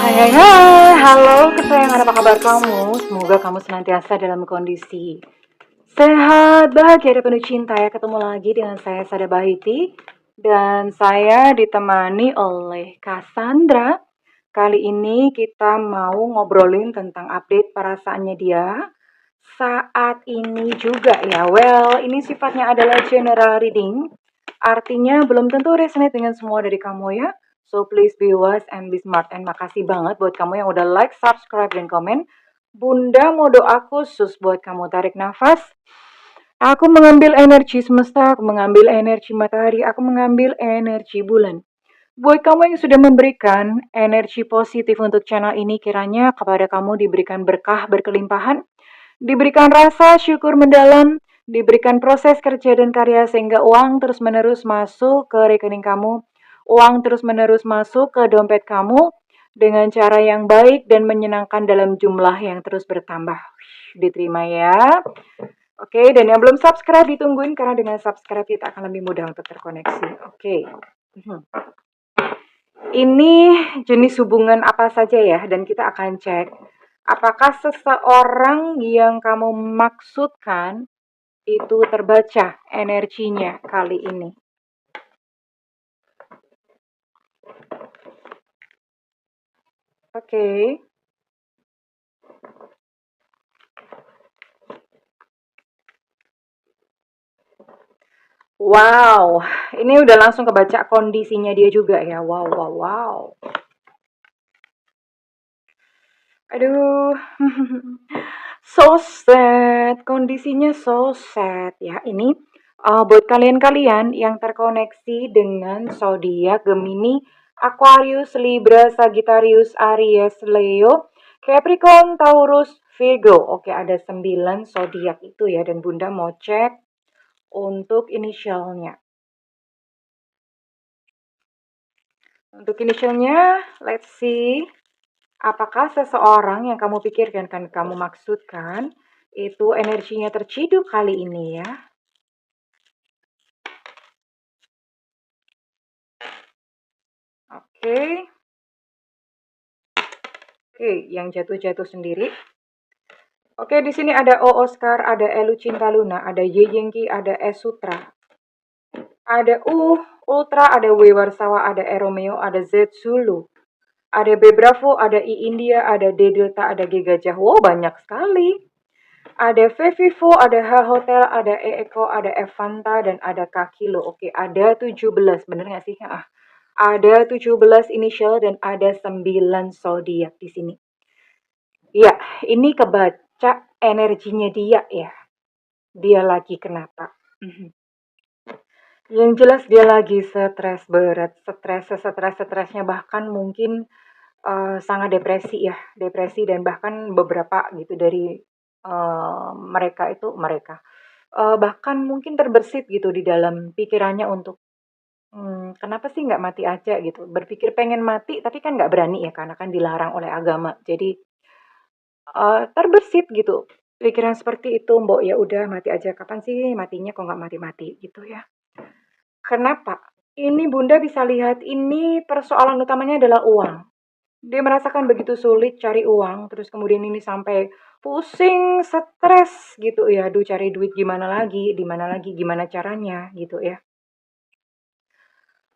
Hai hai hai, halo kesayangan, apa kabar kamu? Semoga kamu senantiasa dalam kondisi sehat, bahagia, dan penuh cinta ya. Ketemu lagi dengan saya Sada Bahiti. Dan saya ditemani oleh Cassandra. Kali ini kita mau ngobrolin tentang update perasaannya dia saat ini juga ya. Well, ini sifatnya adalah general reading. Artinya belum tentu resonate dengan semua dari kamu ya. So please be wise and be smart. And makasih banget buat kamu yang udah like, subscribe, dan komen. Bunda mau doa khusus buat kamu. Tarik nafas. Aku mengambil energi semesta, aku mengambil energi matahari, aku mengambil energi bulan. Buat kamu yang sudah memberikan energi positif untuk channel ini, kiranya kepada kamu diberikan berkah berkelimpahan, diberikan rasa syukur mendalam, diberikan proses kerja dan karya sehingga uang terus-menerus masuk ke rekening kamu, uang terus-menerus masuk ke dompet kamu dengan cara yang baik dan menyenangkan dalam jumlah yang terus bertambah. Diterima ya. Oke, dan yang belum subscribe ditungguin karena dengan subscribe kita akan lebih mudah untuk terkoneksi. Oke. Ini jenis hubungan apa saja ya, dan kita akan cek apakah seseorang yang kamu maksudkan itu terbaca energinya kali ini. Oke. Wow, ini udah langsung kebaca kondisinya dia juga ya. Wow, wow, wow. Aduh, so sad, kondisinya so sad ya. Ini buat kalian-kalian yang terkoneksi dengan zodiak Gemini, Aquarius, Libra, Sagittarius, Aries, Leo, Capricorn, Taurus, Virgo. Oke, ada 9 zodiak itu ya, dan Bunda mau cek untuk inisialnya. Untuk inisialnya, let's see. Apakah seseorang yang kamu pikirkan, kan kamu maksudkan, itu energinya terciduk kali ini ya? Oke. Oke, yang jatuh-jatuh sendiri. Oke, di sini ada O Oscar, ada Elu Cinta Luna, ada Ye Yengki, ada S Sutra. Ada U Ultra, ada W Warsawa, ada E Romeo, ada Z Zulu. Ada B Bravo, ada I India, ada D Delta, ada G Gajah. Wow, banyak sekali. Ada V Vivo, ada H Hotel, ada E Eko, ada F Fanta, dan ada K Kilo. Oke, ada 17. Bener nggak sih? Ada 17 inisial dan ada 9 zodiak di sini. Ya, ini kebaca energinya dia ya. Dia lagi kenapa? Yang jelas dia lagi stres berat, stresnya bahkan mungkin sangat depresi ya, depresi, dan bahkan beberapa gitu dari mereka bahkan mungkin terbersit gitu di dalam pikirannya untuk kenapa sih nggak mati aja gitu, berpikir pengen mati tapi kan nggak berani ya karena kan dilarang oleh agama. Jadi terbersit gitu pikiran seperti itu, mbok ya udah mati aja, kapan sih matinya kok nggak mati-mati gitu ya. Kenapa? Ini Bunda bisa lihat ini persoalan utamanya adalah uang. Dia merasakan begitu sulit cari uang, terus kemudian ini sampai pusing, stres gitu ya. Aduh, cari duit gimana lagi, di mana lagi, gimana caranya gitu ya.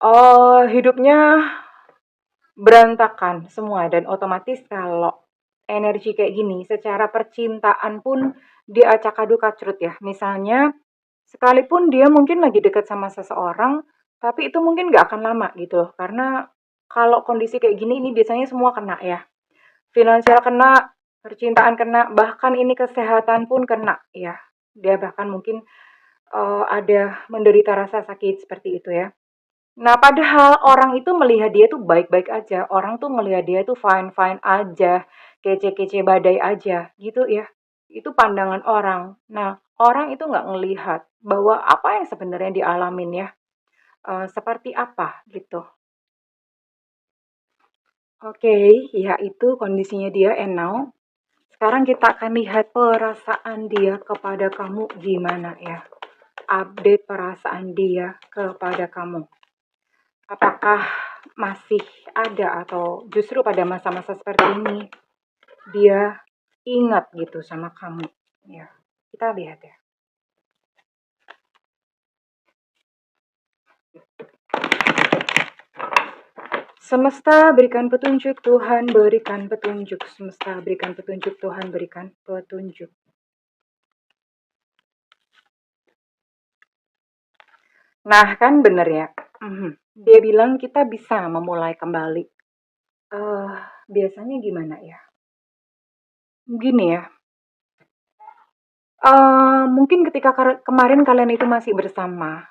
Oh, hidupnya berantakan semua, dan otomatis kalau energi kayak gini secara percintaan pun dia acak-aduk kacrut ya. Misalnya sekalipun dia mungkin lagi dekat sama seseorang, tapi itu mungkin nggak akan lama gitu loh. Karena kalau kondisi kayak gini ini biasanya semua kena ya. Finansial kena, percintaan kena, bahkan ini kesehatan pun kena ya. Dia bahkan mungkin ada menderita rasa sakit seperti itu ya. Nah, padahal orang itu melihat dia tuh baik-baik aja. Orang tuh melihat dia tuh fine-fine aja, kece-kece badai aja, gitu ya. Itu pandangan orang. Nah, orang itu nggak ngelihat bahwa apa yang sebenarnya dialamin ya, seperti apa gitu. Oke, ya itu kondisinya dia and now. Sekarang kita akan lihat perasaan dia kepada kamu gimana ya. Update perasaan dia kepada kamu. Apakah masih ada atau justru pada masa-masa seperti ini dia ingat gitu sama kamu. Ya, kita lihat ya. Semesta berikan petunjuk, Tuhan berikan petunjuk. Semesta berikan petunjuk, Tuhan berikan petunjuk. Nah, kan bener ya. Dia bilang kita bisa memulai kembali. Biasanya gimana ya? Gini ya. Mungkin ketika kemarin kalian itu masih bersama,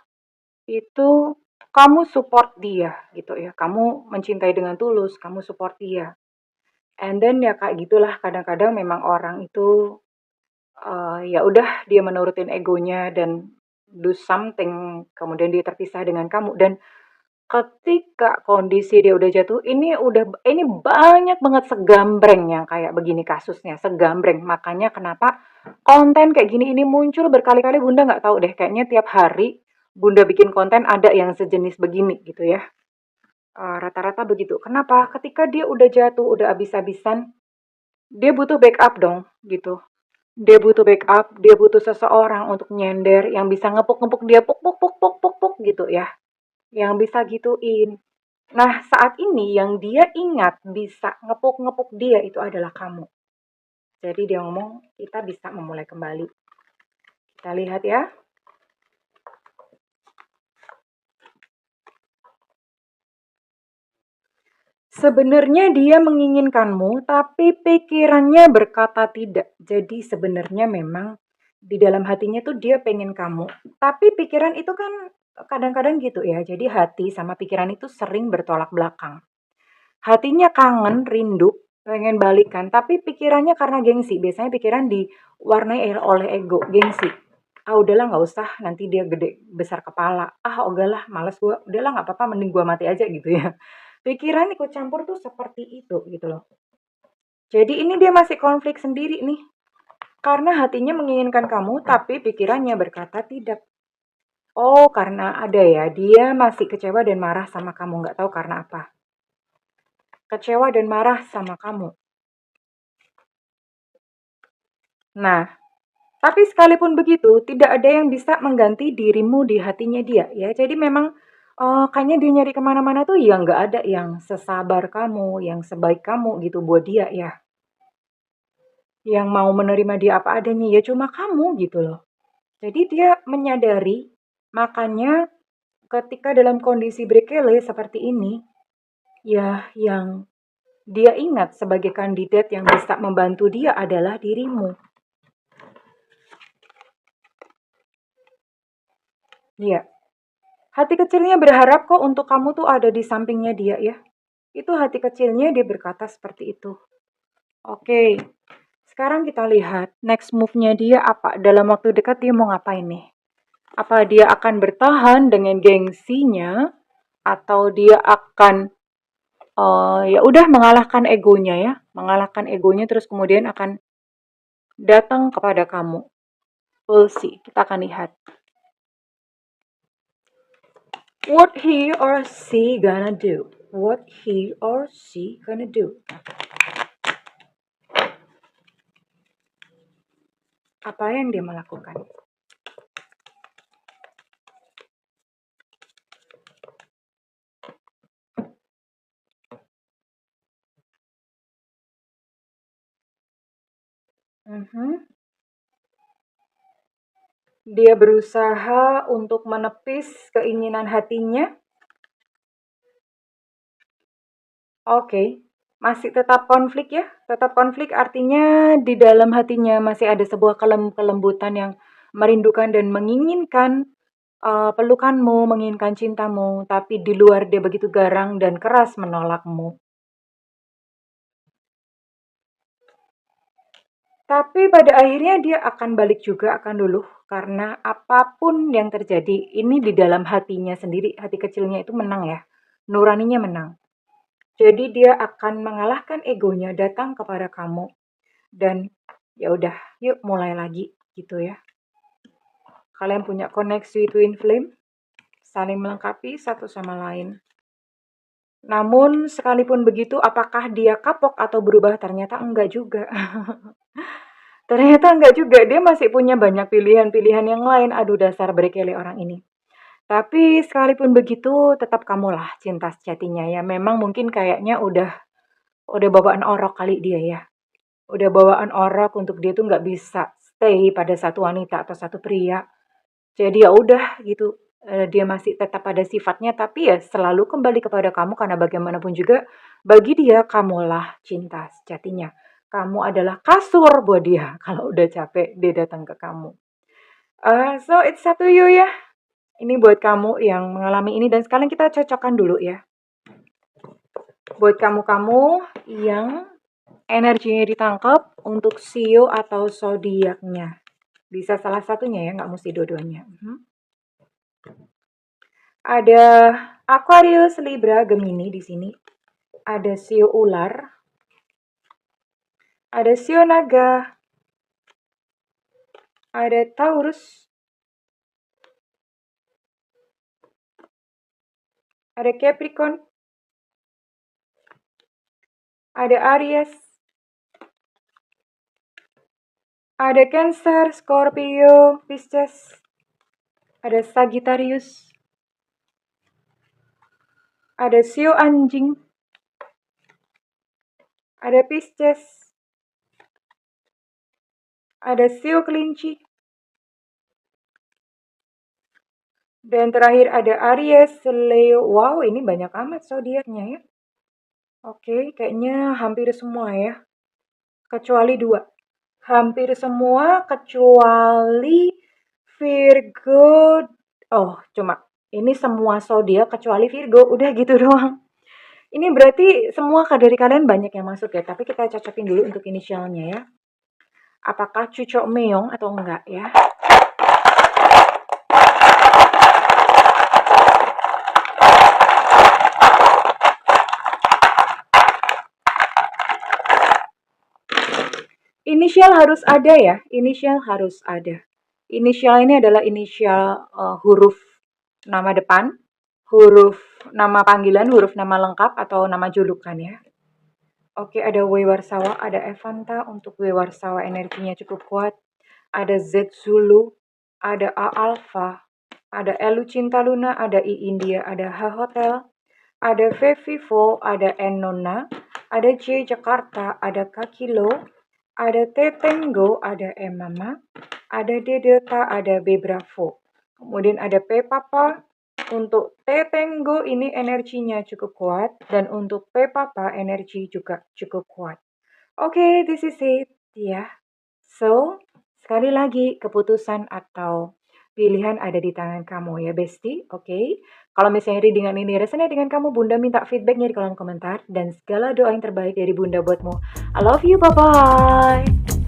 itu kamu support dia gitu ya. Kamu mencintai dengan tulus, kamu support dia. And then ya kayak gitulah kadang-kadang memang orang itu ya udah dia menurutin egonya dan do something kemudian dia terpisah dengan kamu dan ketika kondisi dia udah jatuh ini banyak banget segambreng yang kayak begini kasusnya, segambreng. Makanya kenapa konten kayak gini ini muncul berkali-kali Bunda nggak tahu deh, kayaknya tiap hari Bunda bikin konten ada yang sejenis begini gitu ya. Rata-rata begitu. Kenapa? Ketika dia udah jatuh, udah habis-habisan, dia butuh backup dong gitu. Dia butuh backup, dia butuh seseorang untuk nyender yang bisa ngepuk-ngepuk dia puk puk puk puk puk puk gitu ya. Yang bisa gituin. Nah, saat ini yang dia ingat bisa ngepuk-ngepuk dia itu adalah kamu. Jadi dia ngomong, kita bisa memulai kembali. Kita lihat ya. Sebenarnya dia menginginkanmu, tapi pikirannya berkata tidak. Jadi sebenarnya memang di dalam hatinya tuh dia pengen kamu. Tapi pikiran itu kan kadang-kadang gitu ya. Jadi hati sama pikiran itu sering bertolak belakang. Hatinya kangen, rindu, pengen balikan, tapi pikirannya karena gengsi. Biasanya pikiran diwarnai oleh ego, gengsi. Ah udahlah nggak usah, nanti dia gede besar kepala. Ah udahlah, males gua. Udahlah nggak apa-apa, mending gua mati aja gitu ya. Pikiran ikut campur tuh seperti itu gitu loh. Jadi ini dia masih konflik sendiri nih. Karena hatinya menginginkan kamu, tapi pikirannya berkata tidak. Oh, karena ada ya, dia masih kecewa dan marah sama kamu. Nggak tahu karena apa. Kecewa dan marah sama kamu. Nah, tapi sekalipun begitu, tidak ada yang bisa mengganti dirimu di hatinya dia ya. Jadi memang kayaknya dia nyari kemana-mana tuh ya nggak ada yang sesabar kamu, yang sebaik kamu gitu buat dia ya. Yang mau menerima dia apa adanya ya cuma kamu gitu loh. Jadi dia menyadari, makanya ketika dalam kondisi berkele seperti ini, ya yang dia ingat sebagai kandidat yang bisa membantu dia adalah dirimu. Iya. Hati kecilnya berharap kok untuk kamu tuh ada di sampingnya dia ya. Itu hati kecilnya dia berkata seperti itu. Oke, sekarang kita lihat next move-nya dia apa. Dalam waktu dekat dia mau ngapain nih? Apa dia akan bertahan dengan gengsinya atau dia akan ya udah mengalahkan egonya ya, mengalahkan egonya terus kemudian akan datang kepada kamu. We'll see, kita akan lihat. What he or she gonna do? What he or she gonna do? Apa yang dia melakukan? Dia berusaha untuk menepis keinginan hatinya. Oke, masih tetap konflik ya? Tetap konflik artinya di dalam hatinya masih ada sebuah kelembutan yang merindukan dan menginginkan pelukanmu, menginginkan cintamu, tapi di luar dia begitu garang dan keras menolakmu. Tapi pada akhirnya dia akan balik juga, akan luluh. Karena apapun yang terjadi, ini di dalam hatinya sendiri, hati kecilnya itu menang ya. Nuraninya menang. Jadi dia akan mengalahkan egonya datang kepada kamu. Dan ya udah, yuk mulai lagi gitu ya. Kalian punya koneksi twin flame, saling melengkapi satu sama lain. Namun sekalipun begitu, apakah dia kapok atau berubah? Ternyata enggak juga. Ternyata enggak juga, dia masih punya banyak pilihan-pilihan yang lain. Aduh, dasar berkele orang ini. Tapi sekalipun begitu, tetap kamulah cinta sejatinya ya. Memang mungkin kayaknya udah bawaan orok kali dia ya. Udah bawaan orok untuk dia tuh nggak bisa stay pada satu wanita atau satu pria. Jadi ya udah gitu, dia masih tetap pada sifatnya, tapi ya selalu kembali kepada kamu karena bagaimanapun juga bagi dia kamulah cinta sejatinya. Kamu adalah kasur buat dia kalau udah capek dia datang ke kamu. So it's up to you ya. Ini buat kamu yang mengalami ini dan sekarang kita cocokkan dulu ya. Buat kamu-kamu yang energinya ditangkap untuk sio atau zodiaknya. Bisa salah satunya ya, nggak mesti dua-duanya. Ada Aquarius, Libra, Gemini di sini. Ada sio ular. Ada sio naga. Ada Taurus. Ada Capricorn. Ada Aries. Ada Cancer, Scorpio, Pisces. Ada Sagittarius. Ada sio anjing. Ada Pisces. Ada sio kelinci. Dan terakhir ada Aries, Leo. Wow, ini banyak amat zodiaknya ya. Oke, kayaknya hampir semua ya. Kecuali 2. Hampir semua kecuali Virgo. Oh, cuma ini semua zodiak kecuali Virgo. Udah gitu doang. Ini berarti semua dari kalian banyak yang masuk ya. Tapi kita cocokin dulu untuk inisialnya ya. Apakah Cucok Meong atau enggak ya? Inisial harus ada ya, inisial harus ada. Inisial ini adalah inisial huruf nama depan, huruf nama panggilan, huruf nama lengkap atau nama julukan ya. Oke, ada W Warsawa, ada Evanta untuk W Warsawa energinya cukup kuat. Ada Z Zulu, ada A Alpha, ada L Cinta Luna, ada I India, ada H Hotel, ada V Vivo, ada N Nona, ada J Jakarta, ada K Kilo, ada T Tango, ada M Mama, ada D Delta, ada B Bravo. Kemudian ada P Papa. Untuk T Tango ini energinya cukup kuat dan untuk P Papa energi juga cukup kuat. Oke, this is it ya. So, sekali lagi keputusan atau pilihan ada di tangan kamu ya, Besti. Oke. Kalau misalnya readingan ini resonate dengan kamu, Bunda minta feedbacknya di kolom komentar dan segala doa yang terbaik dari Bunda buatmu. I love you, bye-bye.